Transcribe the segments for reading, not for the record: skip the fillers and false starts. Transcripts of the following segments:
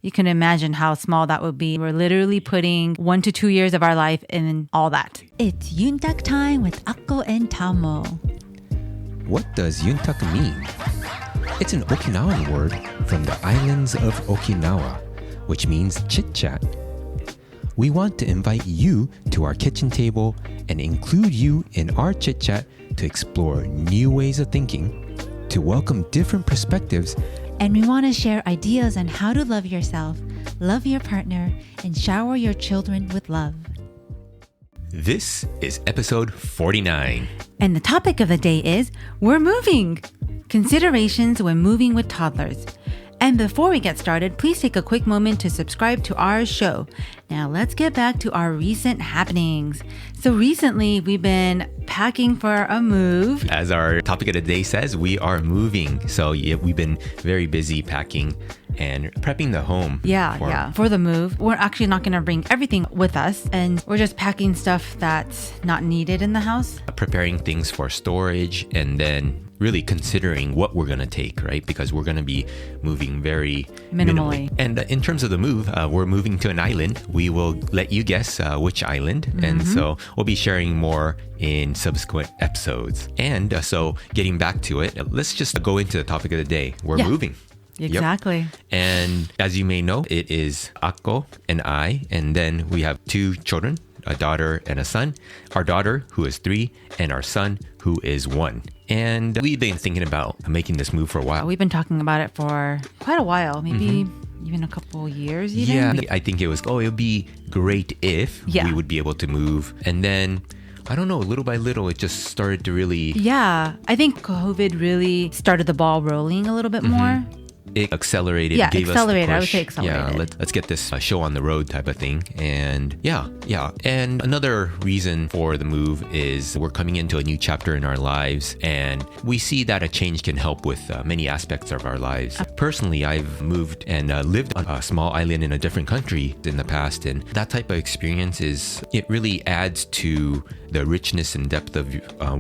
You can imagine how small that would be. We're literally putting 1 to 2 years of our life in all that. It's Yuntaku time with Akko and Tamo. What does Yuntaku mean? It's an Okinawan word from the islands of Okinawa, which means chit-chat. We want to invite you to our kitchen table and include you in our chit-chat to explore new ways of thinking, to welcome different perspectives, and we want to share ideas on how to love yourself, love your partner, and shower your children with love. This is episode 49. And the topic of the day is, we're moving! Considerations when moving with toddlers. And before we get started, please take a quick moment to subscribe to our show. Now let's get back to our recent happenings. So recently we've been packing for a move. As our topic of the day says, we are moving. So yeah, we've been very busy packing and prepping the home. For the move. We're actually not going to bring everything with us, and we're just packing stuff that's not needed in the house. Preparing things for storage, and then really considering what we're going to take, right? Because we're going to be moving very minimally. And in terms of the move, we're moving to an island. We will let you guess which island. Mm-hmm. And so we'll be sharing more in subsequent episodes. And so getting back to it, let's just go into the topic of the day. We're moving. Exactly. Yep. And as you may know, it is Akko and I, and then we have 2 children, a daughter and a son. Our daughter, who is 3, and our son, who is 1. And we've been thinking about making this move for a while. We've been talking about it for quite a while, maybe even a couple years even. Yeah, I think it would be great if we would be able to move. And then, I don't know, little by little, it just started to really... Yeah, I think COVID really started the ball rolling a little bit more. It accelerated, gave us the push. I would say accelerated. Yeah, let's get this show on the road type of thing. And yeah. And another reason for the move is we're coming into a new chapter in our lives, and we see that a change can help with many aspects of our lives. Personally, I've moved and lived on a small island in a different country in the past, and that type of experience it really adds to the richness and depth of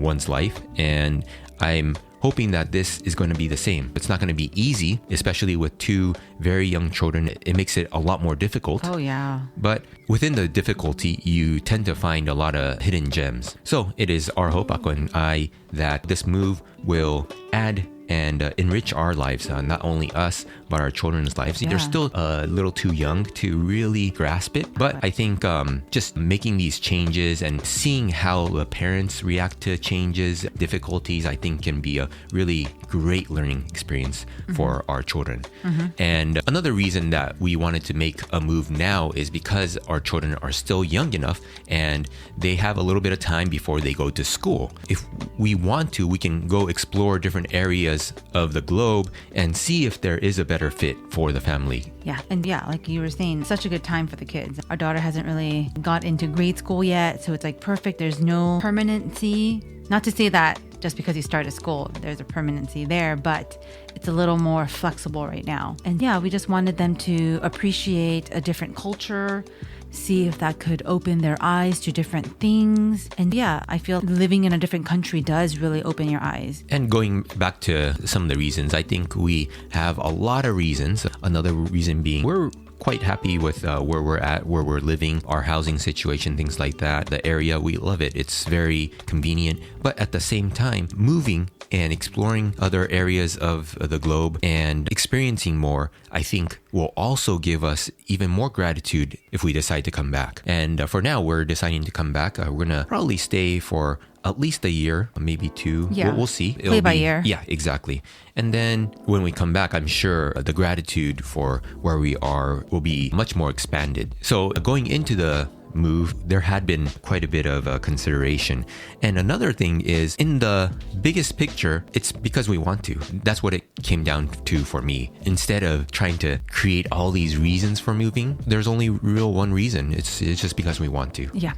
one's life. And I'm hoping that this is going to be the same. It's not going to be easy, especially with 2 very young children. It makes it a lot more difficult. Oh, yeah. But within the difficulty, you tend to find a lot of hidden gems. So it is our hope, Akko and I, that this move will add and enrich our lives, not only us, but our children's lives. Yeah. They're still a little too young to really grasp it. But I think just making these changes and seeing how the parents react to changes, difficulties, I think can be a really great learning experience for our children. And another reason that we wanted to make a move now is because our children are still young enough and they have a little bit of time before they go to school. If we want to, we can go explore different areas of the globe and see if there is a better fit for the family. Yeah, and like you were saying, such a good time for the kids. Our daughter hasn't really got into grade school yet, so it's like perfect. There's no permanency. Not to say that just because you start at school, there's a permanency there, but it's a little more flexible right now. And we just wanted them to appreciate a different culture, see if that could open their eyes to different things. And I feel living in a different country does really open your eyes. And going back to some of the reasons, I think we have a lot of reasons. Another reason being we're quite happy with where we're at, where we're living, our housing situation, things like that. The area, we love it. It's very convenient. But at the same time, moving and exploring other areas of the globe and experiencing more, I think will also give us even more gratitude if we decide to come back. And for now, we're deciding to come back. We're going to probably stay for at least a year, maybe 2. Yeah. We'll see. Play by ear. Yeah, exactly. And then when we come back, I'm sure the gratitude for where we are will be much more expanded. So going into the move, there had been quite a bit of consideration. And another thing is, in the biggest picture, it's because we want to. That's what it came down to for me. Instead of trying to create all these reasons for moving, there's only real one reason. It's just because we want to. Yeah.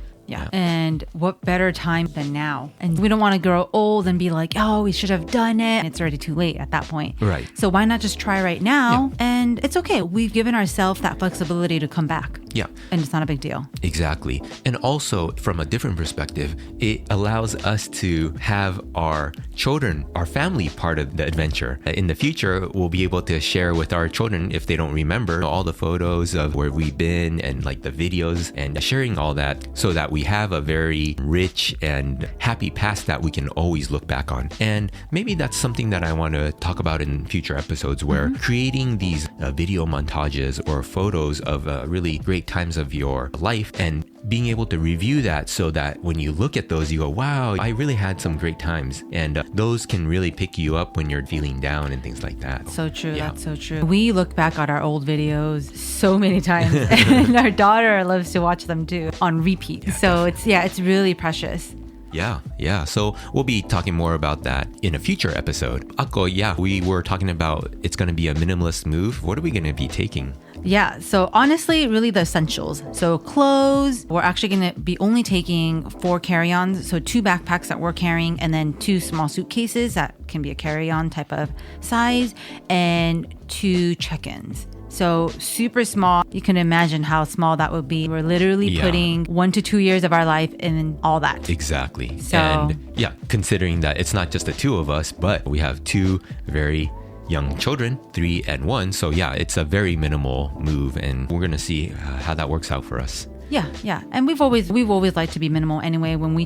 And what better time than now? And we don't want to grow old and be like, oh, we should have done it. It's already too late at that point. Right. So why not just try right now and And it's okay. We've given ourselves that flexibility to come back. Yeah. And it's not a big deal. Exactly. And also from a different perspective, it allows us to have our children, our family part of the adventure. In the future, we'll be able to share with our children, if they don't remember, all the photos of where we've been and like the videos and sharing all that so that we have a very rich and happy past that we can always look back on. And maybe that's something that I want to talk about in future episodes, where creating these video montages or photos of really great times of your life and being able to review that so that when you look at those, you go, wow, I really had some great times. And those can really pick you up when you're feeling down and things like that. So true. Yeah. That's so true. We look back at our old videos so many times and our daughter loves to watch them too on repeat. So it's really precious. Yeah. So we'll be talking more about that in a future episode. Akko, we were talking about it's going to be a minimalist move. What are we going to be taking? Yeah, so honestly, really the essentials. So clothes, we're actually going to be only taking 4 carry-ons. So 2 backpacks that we're carrying and then 2 small suitcases that can be a carry-on type of size and 2 check-ins. So super small. You can imagine how small that would be. We're literally putting 1 to 2 years of our life in all that. Exactly. So, and considering that it's not just the 2 of us, but we have 2 very young children, 3 and 1. So it's a very minimal move, and we're gonna see how that works out for us. Yeah. And we've always liked to be minimal anyway. When we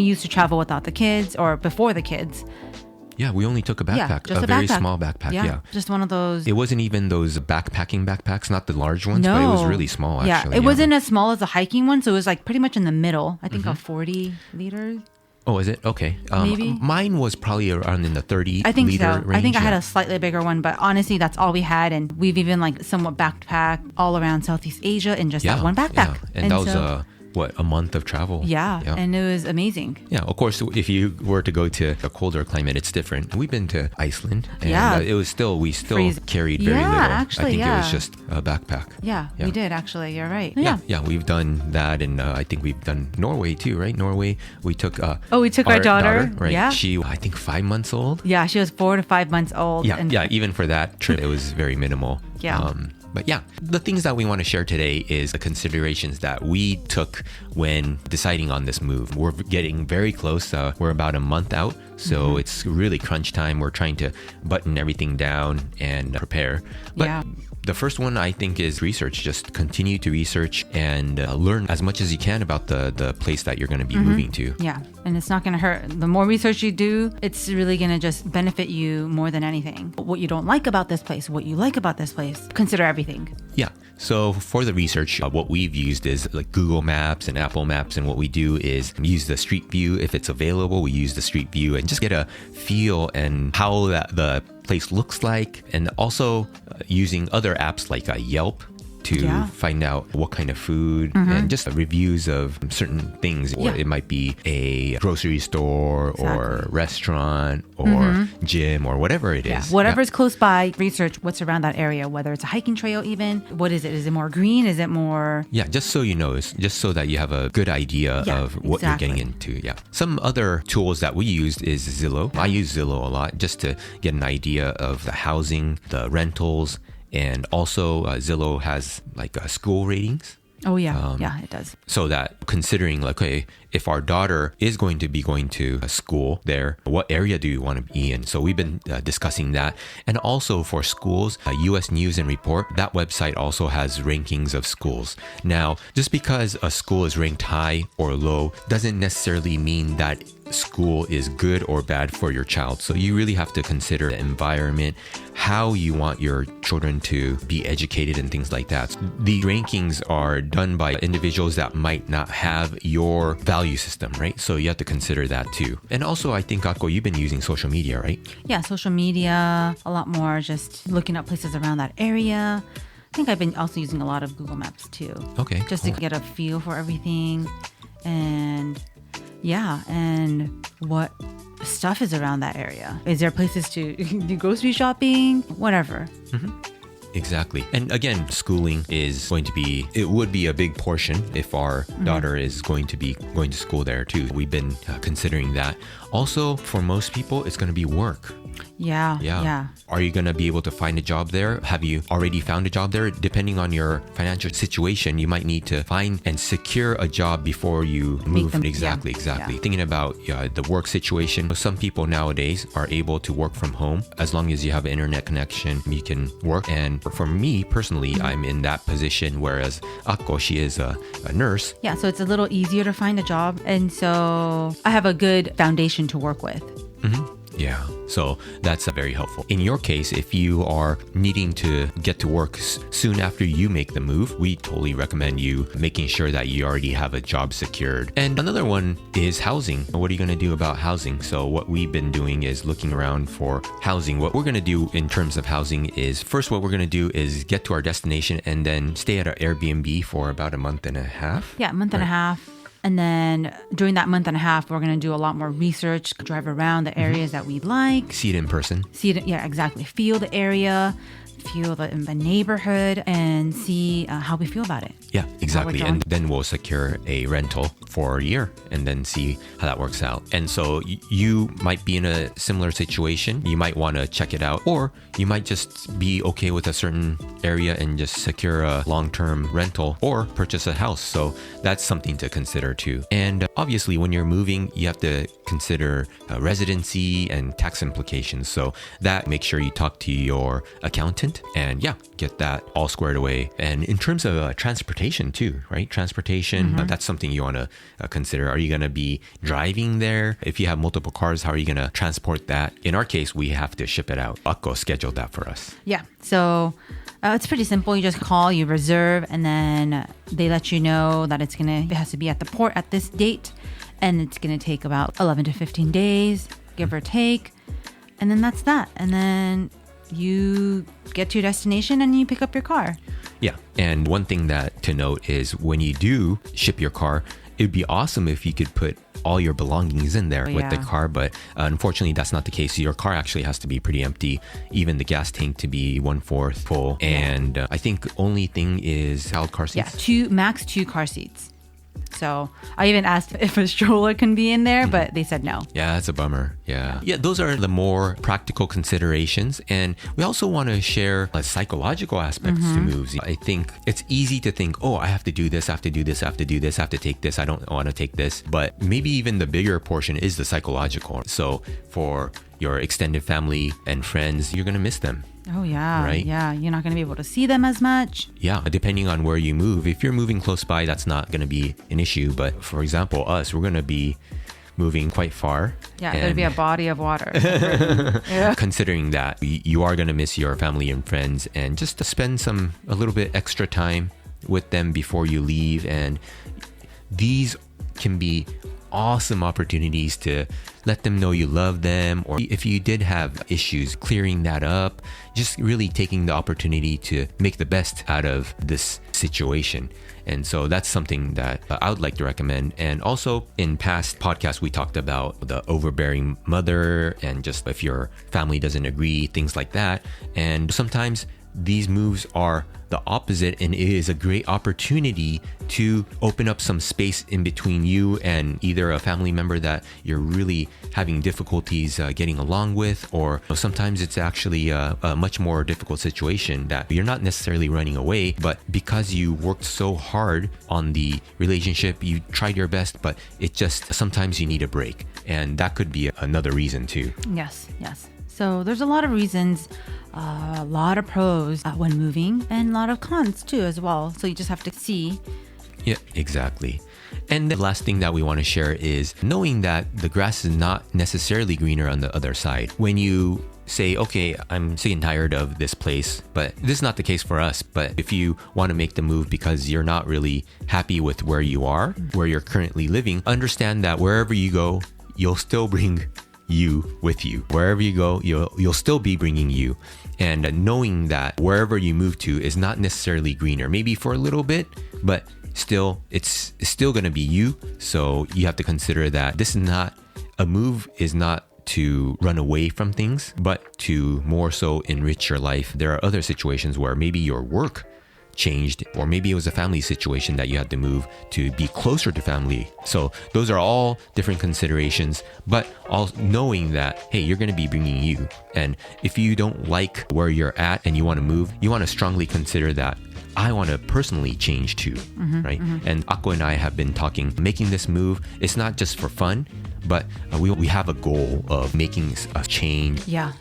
used to travel without the kids or before the kids. Yeah, we only took a backpack, just a very small backpack. Yeah, just one of those. It wasn't even those backpacking backpacks, not the large ones, but it was really small actually. It wasn't as small as a hiking one, so it was like pretty much in the middle. I think a 40 liters. Oh, is it? Okay. Maybe. Mine was probably around in the 30 I think liter so. range. I think I had a slightly bigger one, but honestly, that's all we had. And we've even like somewhat backpacked all around Southeast Asia in just that one backpack. Yeah. And that was a month of travel. Yeah, and it was amazing. Yeah, of course, if you were to go to a colder climate, it's different. We've been to Iceland, and we still carried very little. Actually, I think it was just a backpack. Yeah, we did actually. You're right. Yeah, we've done that, and I think we've done Norway too, right? Norway, we took. We took our daughter. Right? Yeah, she, I think, 5 months old. Yeah, she was 4 to 5 months old. Yeah, even for that trip, it was very minimal. Yeah. But the things that we want to share today is the considerations that we took when deciding on this move. We're getting very close. We're about a month out, so it's really crunch time. We're trying to button everything down and prepare. But the first one, I think, is research. Just continue to research and learn as much as you can about the place that you're going to be moving to. Yeah, and it's not going to hurt. The more research you do, it's really going to just benefit you more than anything. What you don't like about this place, what you like about this place, consider everything. Yeah. So for the research, what we've used is like Google Maps and Apple Maps. And what we do is use the Street View. If it's available, we use the Street View and just get a feel and how the place looks like. And also using other apps like Yelp to find out what kind of food and just reviews of certain things. Or it might be a grocery store or restaurant or gym or whatever it is. Whatever's close by, research what's around that area, whether it's a hiking trail even. What is it? Is it more green? Is it more... Yeah, just so you know, just so that you have a good idea of what you're getting into. Yeah. Some other tools that we used is Zillow. I use Zillow a lot just to get an idea of the housing, the rentals, and also Zillow has like school ratings. Oh, yeah. It does. So that considering like, okay, if our daughter is going to be going to a school there, what area do you want to be in? So we've been discussing that. And also for schools, US News and Report, that website also has rankings of schools. Now, just because a school is ranked high or low doesn't necessarily mean that school is good or bad for your child. So you really have to consider the environment, how you want your children to be educated and things like that. The rankings are done by individuals that might not have your value system, right? So you have to consider that too. And also, I think, Akko, you've been using social media, right? Yeah, social media, a lot more just looking up places around that area. I think I've been also using a lot of Google Maps too. Okay. Just to get a feel for everything. And and what stuff is around that area. Is there places to do grocery shopping? Whatever. Exactly. And again, schooling is going to be, it would be a big portion if our daughter is going to be going to school there too. We've been considering that. Also, for most people, it's going to be work. Yeah. Are you going to be able to find a job there? Have you already found a job there? Depending on your financial situation, you might need to find and secure a job before you move. Exactly. Thinking about the work situation, some people nowadays are able to work from home. As long as you have an internet connection, you can work. And for me personally, I'm in that position, whereas Akko, she is a nurse. Yeah, so it's a little easier to find a job. And so I have a good foundation to work with. Yeah, so that's very helpful. In your case, if you are needing to get to work soon after you make the move, we totally recommend you making sure that you already have a job secured. And another one is housing. What are you going to do about housing? So what we've been doing is looking around for housing. What we're going to do in terms of housing is, first what we're going to do is get to our destination and then stay at our Airbnb for about a month and a half. Yeah, a month and a half. And then during that month and a half, we're going to do a lot more research, drive around the areas that we like. See it in person. Yeah, exactly. Feel the area, feel the neighborhood, and see how we feel about it. Yeah, exactly. And then we'll secure a rental for a year and then see how that works out. And so you might be in a similar situation. You might want to check it out, or you might just be okay with a certain area and just secure a long-term rental or purchase a house. So that's something to consider too. And obviously when you're moving, you have to consider residency and tax implications. So that, make sure you talk to your accountant and get that all squared away. And in terms of transportation too, right? Transportation, that's something you want to consider. Are you going to be driving there? If you have multiple cars, how are you going to transport that? In our case, we have to ship it out. Akko scheduled that for us. Yeah. So it's pretty simple. You just call, you reserve, and then they let you know that it has to be at the port at this date, and it's going to take about 11 to 15 days, give or take. And then that's that. And then you get to your destination and you pick up your car. Yeah. And one thing that to note is when you do ship your car, it'd be awesome if you could put all your belongings in there with the car, but unfortunately that's not the case. Your car actually has to be pretty empty, even the gas tank to be 1/4 full. And I think only thing is child car seats. Yeah, max 2 car seats. So I even asked if a stroller can be in there, but they said no. Yeah, that's a bummer. Yeah, those are the more practical considerations. And we also want to share psychological aspects to moves. I think it's easy to think, oh, I have to do this, I have to do this, I have to do this, I have to take this, I don't want to take this. But maybe even the bigger portion is the psychological. So for your extended family and friends, you're going to miss them. Oh, yeah. Right? Yeah. You're not going to be able to see them as much. Yeah. Depending on where you move. If you're moving close by, that's not going to be an issue. But for example, us, we're going to be moving quite far. Yeah. There'll be a body of water. Considering that you are going to miss your family and friends, and just to spend a little bit extra time with them before you leave. And these can be awesome opportunities to let them know you love them, or if you did have issues, clearing that up, just really taking the opportunity to make the best out of this situation. And so that's something that I would like to recommend. And also in past podcasts, we talked about the overbearing mother and just if your family doesn't agree, things like that. And sometimes these moves are the opposite, and it is a great opportunity to open up some space in between you and either a family member that you're really having difficulties getting along with, or sometimes it's actually a much more difficult situation that you're not necessarily running away, but because you worked so hard on the relationship, you tried your best, but it just sometimes you need a break, and that could be another reason too. Yes. So there's a lot of reasons, a lot of pros when moving, and a lot of cons too as well. So you just have to see. Yeah, exactly. And the last thing that we want to share is knowing that the grass is not necessarily greener on the other side. When you say, okay, I'm sick and tired of this place, but this is not the case for us. But if you want to make the move because you're not really happy with where you are, where you're currently living, understand that wherever you go, you'll still bring you with you. Wherever you go, you'll still be bringing you. And knowing that wherever you move to is not necessarily greener, maybe for a little bit, but still, it's still going to be you. So you have to consider that this is not, a move is not to run away from things, but to more so enrich your life. There are other situations where maybe your work changed, or maybe it was a family situation that you had to move to be closer to family. So those are all different considerations, but all knowing that, hey, you're going to be bringing you. And if you don't like where you're at and you want to move, you want to strongly consider that I want to personally change too, right? And Akko and I have been talking, making this move. It's not just for fun, but we have a goal of making a change. Yeah.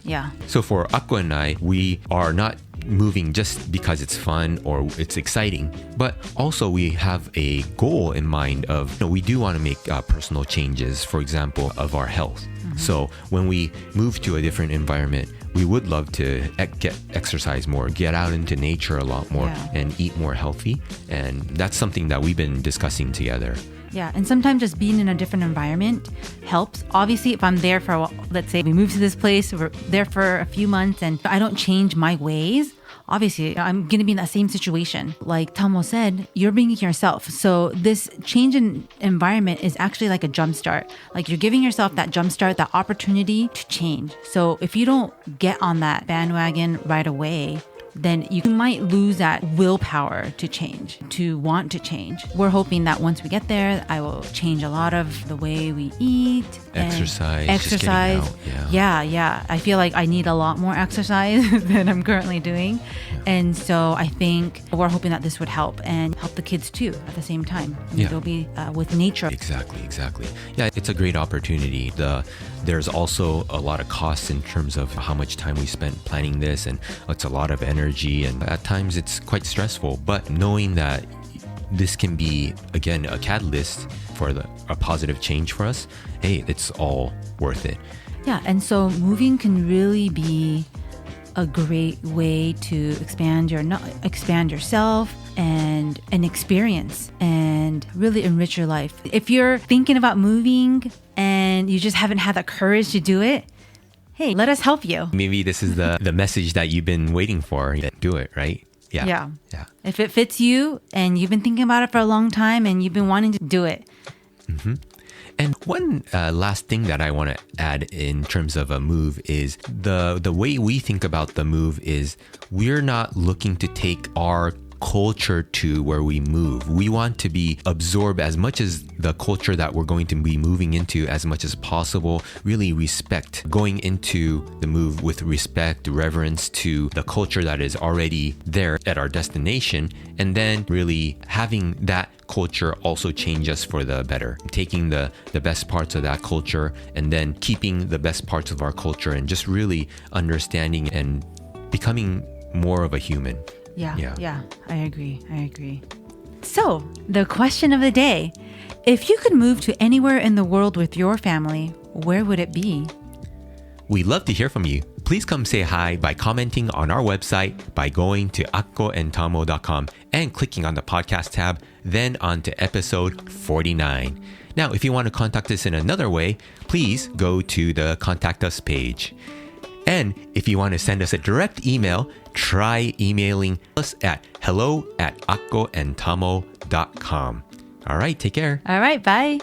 So for Akko and I, we are not moving just because it's fun or it's exciting, but also we have a goal in mind of, we do want to make personal changes, for example, of our health. So when we move to a different environment, we would love to get exercise more, get out into nature a lot more, and eat more healthy. And that's something that we've been discussing together. Yeah, and sometimes just being in a different environment helps. Obviously, if I'm there for, let's say we move to this place, we're there for a few months and I don't change my ways, obviously I'm going to be in that same situation. Like Tamo said, you're bringing yourself. So this change in environment is actually like a jump start. Like you're giving yourself that jump start, that opportunity to change. So if you don't get on that bandwagon right away, then you might lose that willpower to change, to want to change. We're hoping that once we get there, I will change a lot of the way we eat. Exercise. Just getting out. Yeah. I feel like I need a lot more exercise than I'm currently doing. And so I think we're hoping that this would help and help the kids too at the same time. They'll be with nature. Exactly. Yeah, it's a great opportunity. There's also a lot of costs in terms of how much time we spent planning this, and it's a lot of energy, and at times it's quite stressful. But knowing that this can be, again, a catalyst for a positive change for us, hey, it's all worth it. Yeah, and so moving can really be a great way to expand yourself and an experience and really enrich your life. If you're thinking about moving and you just haven't had the courage to do it, hey, let us help you. Maybe this is the message that you've been waiting for. Do it, right? Yeah. If it fits you and you've been thinking about it for a long time and you've been wanting to do it. And one last thing that I want to add in terms of a move is the way we think about the move is we're not looking to take our culture to where we move. We want to be absorbed as much as the culture that we're going to be moving into as much as possible. Really respect, going into the move with respect, reverence to the culture that is already there at our destination, and then really having that culture also change us for the better. Taking the best parts of that culture and then keeping the best parts of our culture and just really understanding and becoming more of a human. Yeah, I agree. So, the question of the day. If you could move to anywhere in the world with your family, where would it be? We'd love to hear from you. Please come say hi by commenting on our website by going to akkoandtamo.com and clicking on the podcast tab, then on to episode 49. Now, if you want to contact us in another way, please go to the Contact Us page. And if you want to send us a direct email, try emailing us at hello@akkoandtamo.com. All right, take care. All right, bye.